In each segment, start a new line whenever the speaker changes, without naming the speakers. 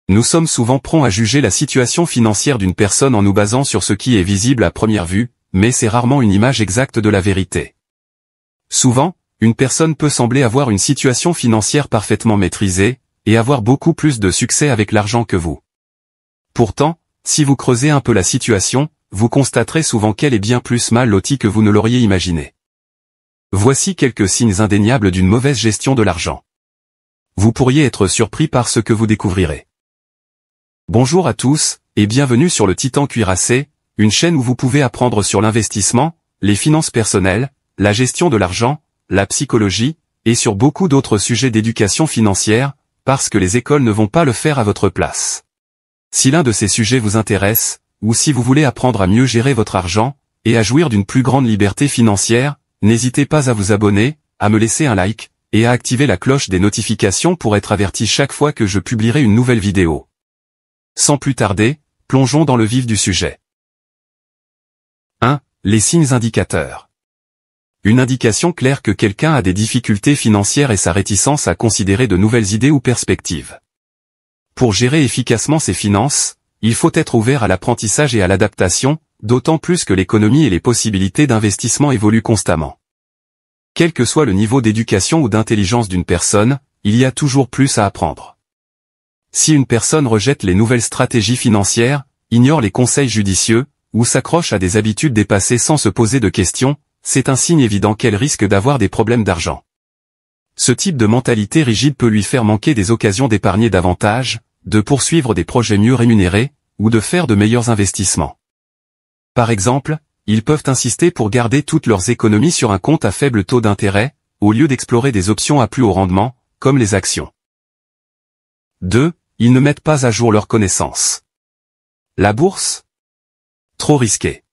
Nous sommes souvent prompts à juger la situation financière d'une personne en nous basant sur ce qui est visible à première vue, mais c'est rarement une image exacte de la vérité. Souvent, une personne peut sembler avoir une situation financière parfaitement maîtrisée, et avoir beaucoup plus de succès avec l'argent que vous. Pourtant, si vous creusez un peu la situation, vous constaterez souvent qu'elle est bien plus mal lotie que vous ne l'auriez imaginé. Voici quelques signes indéniables d'une mauvaise gestion de l'argent. Vous pourriez être surpris par ce que vous découvrirez. Bonjour à tous, et bienvenue sur le Titan Cuirassé, une chaîne où vous pouvez apprendre sur l'investissement, les finances personnelles, la gestion de l'argent, la psychologie, et sur beaucoup d'autres sujets d'éducation financière, parce que les écoles ne vont pas le faire à votre place. Si l'un de ces sujets vous intéresse, ou si vous voulez apprendre à mieux gérer votre argent, et à jouir d'une plus grande liberté financière, n'hésitez pas à vous abonner, à me laisser un like, et à activer la cloche des notifications pour être averti chaque fois que je publierai une nouvelle vidéo. Sans plus tarder, plongeons dans le vif du sujet. 1. Les signes indicateurs. Une indication claire que quelqu'un a des difficultés financières est sa réticence à considérer de nouvelles idées ou perspectives. Pour gérer efficacement ses finances, il faut être ouvert à l'apprentissage et à l'adaptation, d'autant plus que l'économie et les possibilités d'investissement évoluent constamment. Quel que soit le niveau d'éducation ou d'intelligence d'une personne, il y a toujours plus à apprendre. Si une personne rejette les nouvelles stratégies financières, ignore les conseils judicieux, ou s'accroche à des habitudes dépassées sans se poser de questions, c'est un signe évident qu'elle risque d'avoir des problèmes d'argent. Ce type de mentalité rigide peut lui faire manquer des occasions d'épargner davantage, de poursuivre des projets mieux rémunérés, ou de faire de meilleurs investissements. Par exemple, ils peuvent insister pour garder toutes leurs économies sur un compte à faible taux d'intérêt, au lieu d'explorer des options à plus haut rendement, comme les actions. 2. Ils ne mettent pas à jour leurs connaissances. La bourse? Trop risqué.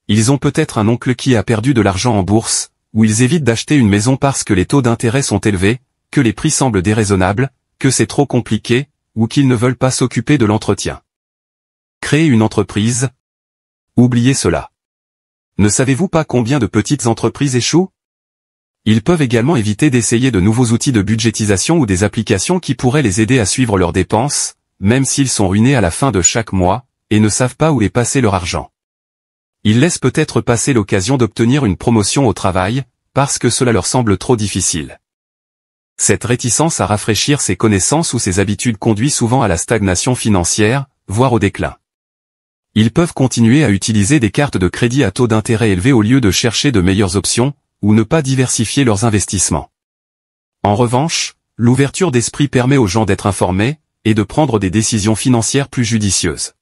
Ils ont peut-être un oncle qui a perdu de l'argent en bourse, ou ils évitent d'acheter une maison parce que les taux d'intérêt sont élevés, que les prix semblent déraisonnables, que c'est trop compliqué, ou qu'ils ne veulent pas s'occuper de l'entretien. Créer une entreprise? Oubliez cela. Ne savez-vous pas combien de petites entreprises échouent? Ils peuvent également éviter d'essayer de nouveaux outils de budgétisation ou des applications qui pourraient les aider à suivre leurs dépenses, même s'ils sont ruinés à la fin de chaque mois, et ne savent pas où est passé leur argent. Ils laissent peut-être passer l'occasion d'obtenir une promotion au travail, parce que cela leur semble trop difficile. Cette réticence à rafraîchir ses connaissances ou ses habitudes conduit souvent à la stagnation financière, voire au déclin. Ils peuvent continuer à utiliser des cartes de crédit à taux d'intérêt élevés au lieu de chercher de meilleures options, ou ne pas diversifier leurs investissements. En revanche, l'ouverture d'esprit permet aux gens d'être informés, et de prendre des décisions financières plus judicieuses.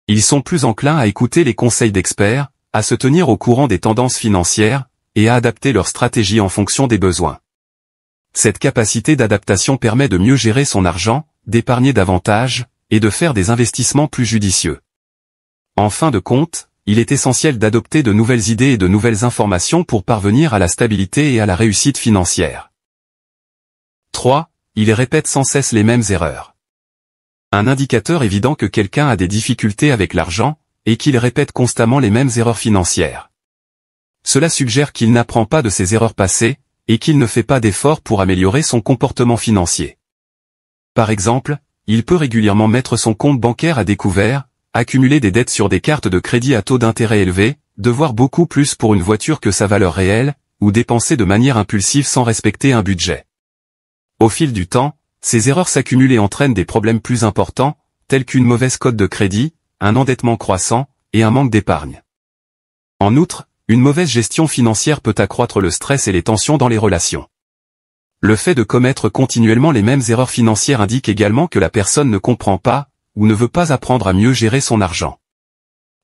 Ils sont plus enclins à écouter les conseils d'experts, à se tenir au courant des tendances financières, et à adapter leur stratégie en fonction des besoins. Cette capacité d'adaptation permet de mieux gérer son argent, d'épargner davantage, et de faire des investissements plus judicieux. En fin de compte, il est essentiel d'adopter de nouvelles idées et de nouvelles informations pour parvenir à la stabilité et à la réussite financière. 3. Ils répètent sans cesse les mêmes erreurs. Un indicateur évident que quelqu'un a des difficultés avec l'argent, est qu'il répète constamment les mêmes erreurs financières. Cela suggère qu'il n'apprend pas de ses erreurs passées, et qu'il ne fait pas d'efforts pour améliorer son comportement financier. Par exemple, il peut régulièrement mettre son compte bancaire à découvert, accumuler des dettes sur des cartes de crédit à taux d'intérêt élevés, devoir beaucoup plus pour une voiture que sa valeur réelle, ou dépenser de manière impulsive sans respecter un budget. Au fil du temps, ces erreurs s'accumulent et entraînent des problèmes plus importants, tels qu'une mauvaise cote de crédit, un endettement croissant, et un manque d'épargne. En outre, une mauvaise gestion financière peut accroître le stress et les tensions dans les relations. Le fait de commettre continuellement les mêmes erreurs financières indique également que la personne ne comprend pas, ou ne veut pas apprendre à mieux gérer son argent.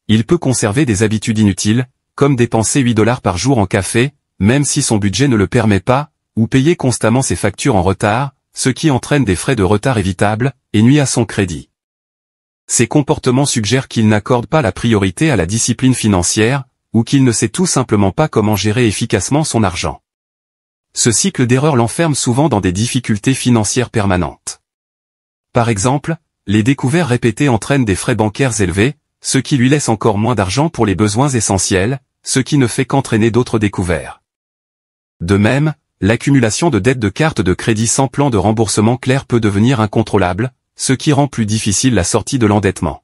Il peut conserver des habitudes inutiles, comme dépenser 8 $ par jour en café, même si son budget ne le permet pas, ou payer constamment ses factures en retard, ce qui entraîne des frais de retard évitables, et nuit à son crédit. Ces comportements suggèrent qu'il n'accorde pas la priorité à la discipline financière, ou qu'il ne sait tout simplement pas comment gérer efficacement son argent. Ce cycle d'erreurs l'enferme souvent dans des difficultés financières permanentes. Par exemple, les découverts répétés entraînent des frais bancaires élevés, ce qui lui laisse encore moins d'argent pour les besoins essentiels, ce qui ne fait qu'entraîner d'autres découverts. De même, l'accumulation de dettes de cartes de crédit sans plan de remboursement clair peut devenir incontrôlable, ce qui rend plus difficile la sortie de l'endettement.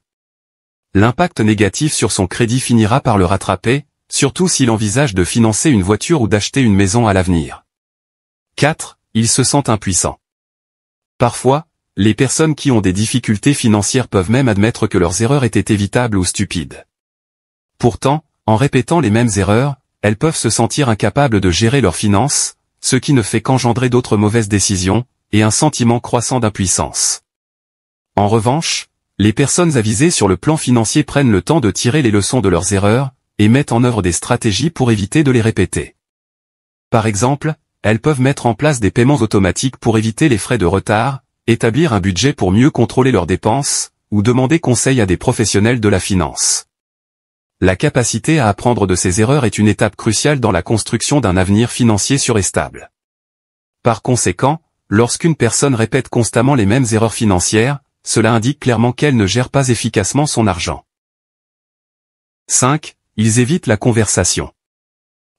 L'impact négatif sur son crédit finira par le rattraper, surtout s'il envisage de financer une voiture ou d'acheter une maison à l'avenir. 4. Il se sent impuissant. Parfois, les personnes qui ont des difficultés financières peuvent même admettre que leurs erreurs étaient évitables ou stupides. Pourtant, en répétant les mêmes erreurs, elles peuvent se sentir incapables de gérer leurs finances, ce qui ne fait qu'engendrer d'autres mauvaises décisions, et un sentiment croissant d'impuissance. En revanche, les personnes avisées sur le plan financier prennent le temps de tirer les leçons de leurs erreurs, et mettent en œuvre des stratégies pour éviter de les répéter. Par exemple, elles peuvent mettre en place des paiements automatiques pour éviter les frais de retard, établir un budget pour mieux contrôler leurs dépenses, ou demander conseil à des professionnels de la finance. La capacité à apprendre de ses erreurs est une étape cruciale dans la construction d'un avenir financier sûr et stable. Par conséquent, lorsqu'une personne répète constamment les mêmes erreurs financières, cela indique clairement qu'elle ne gère pas efficacement son argent. 5. Ils évitent la conversation.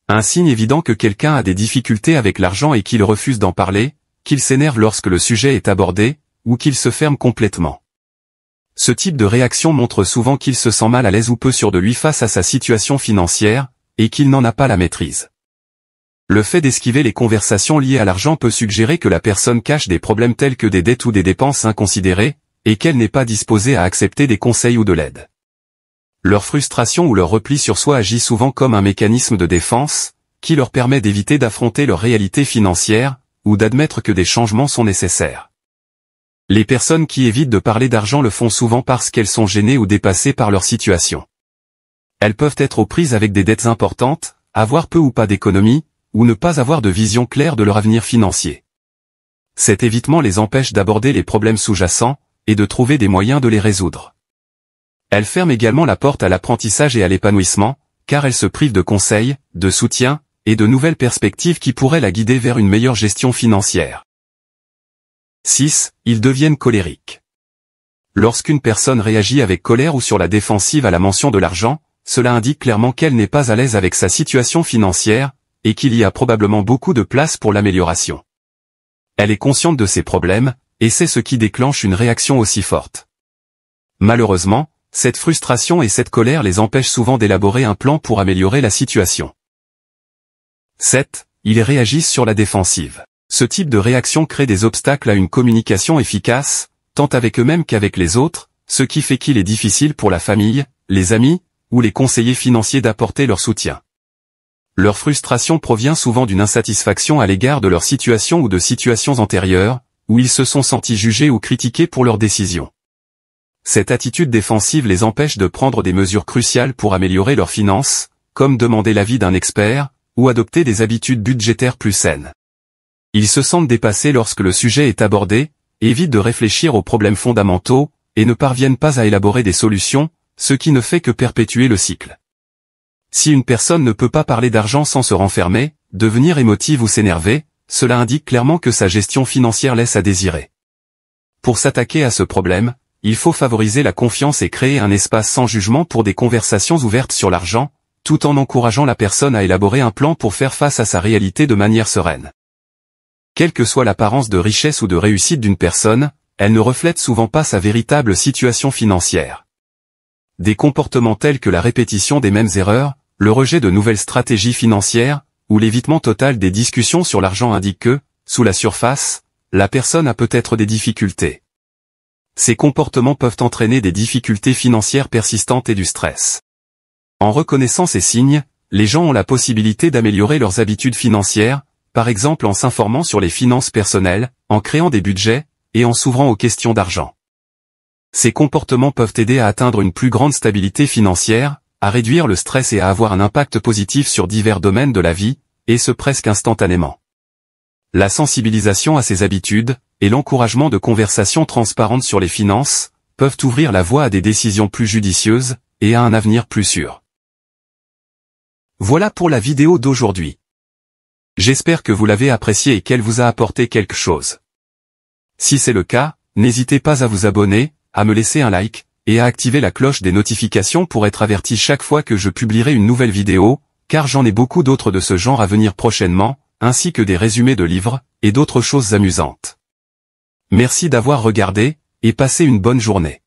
Un signe évident que quelqu'un a des difficultés avec l'argent est qu'il refuse d'en parler, qu'il s'énerve lorsque le sujet est abordé, ou qu'il se ferme complètement. Ce type de réaction montre souvent qu'il se sent mal à l'aise ou peu sûr de lui face à sa situation financière, et qu'il n'en a pas la maîtrise. Le fait d'esquiver les conversations liées à l'argent peut suggérer que la personne cache des problèmes tels que des dettes ou des dépenses inconsidérées, et qu'elle n'est pas disposée à accepter des conseils ou de l'aide. Leur frustration ou leur repli sur soi agit souvent comme un mécanisme de défense, qui leur permet d'éviter d'affronter leur réalité financière, ou d'admettre que des changements sont nécessaires. Les personnes qui évitent de parler d'argent le font souvent parce qu'elles sont gênées ou dépassées par leur situation. Elles peuvent être aux prises avec des dettes importantes, avoir peu ou pas d'économie, ou ne pas avoir de vision claire de leur avenir financier. Cet évitement les empêche d'aborder les problèmes sous-jacents, et de trouver des moyens de les résoudre. Elles ferment également la porte à l'apprentissage et à l'épanouissement, car elles se privent de conseils, de soutien, et de nouvelles perspectives qui pourraient la guider vers une meilleure gestion financière. 6. Ils deviennent colériques. Lorsqu'une personne réagit avec colère ou sur la défensive à la mention de l'argent, cela indique clairement qu'elle n'est pas à l'aise avec sa situation financière, et qu'il y a probablement beaucoup de place pour l'amélioration. Elle est consciente de ses problèmes, et c'est ce qui déclenche une réaction aussi forte. Malheureusement, cette frustration et cette colère les empêchent souvent d'élaborer un plan pour améliorer la situation. 7. Ils réagissent sur la défensive. Ce type de réaction crée des obstacles à une communication efficace, tant avec eux-mêmes qu'avec les autres, ce qui fait qu'il est difficile pour la famille, les amis, ou les conseillers financiers d'apporter leur soutien. Leur frustration provient souvent d'une insatisfaction à l'égard de leur situation ou de situations antérieures, où ils se sont sentis jugés ou critiqués pour leurs décisions. Cette attitude défensive les empêche de prendre des mesures cruciales pour améliorer leurs finances, comme demander l'avis d'un expert, ou adopter des habitudes budgétaires plus saines. Ils se sentent dépassés lorsque le sujet est abordé, évitent de réfléchir aux problèmes fondamentaux, et ne parviennent pas à élaborer des solutions, ce qui ne fait que perpétuer le cycle. Si une personne ne peut pas parler d'argent sans se renfermer, devenir émotive ou s'énerver, cela indique clairement que sa gestion financière laisse à désirer. Pour s'attaquer à ce problème, il faut favoriser la confiance et créer un espace sans jugement pour des conversations ouvertes sur l'argent, tout en encourageant la personne à élaborer un plan pour faire face à sa réalité de manière sereine. Quelle que soit l'apparence de richesse ou de réussite d'une personne, elle ne reflète souvent pas sa véritable situation financière. Des comportements tels que la répétition des mêmes erreurs, le rejet de nouvelles stratégies financières, ou l'évitement total des discussions sur l'argent indiquent que, sous la surface, la personne a peut-être des difficultés. Ces comportements peuvent entraîner des difficultés financières persistantes et du stress. En reconnaissant ces signes, les gens ont la possibilité d'améliorer leurs habitudes financières, par exemple en s'informant sur les finances personnelles, en créant des budgets, et en s'ouvrant aux questions d'argent. Ces comportements peuvent aider à atteindre une plus grande stabilité financière, à réduire le stress et à avoir un impact positif sur divers domaines de la vie, et ce presque instantanément. La sensibilisation à ces habitudes, et l'encouragement de conversations transparentes sur les finances, peuvent ouvrir la voie à des décisions plus judicieuses, et à un avenir plus sûr. Voilà pour la vidéo d'aujourd'hui. J'espère que vous l'avez appréciée et qu'elle vous a apporté quelque chose. Si c'est le cas, n'hésitez pas à vous abonner, à me laisser un like, et à activer la cloche des notifications pour être averti chaque fois que je publierai une nouvelle vidéo, car j'en ai beaucoup d'autres de ce genre à venir prochainement, ainsi que des résumés de livres, et d'autres choses amusantes. Merci d'avoir regardé, et passez une bonne journée.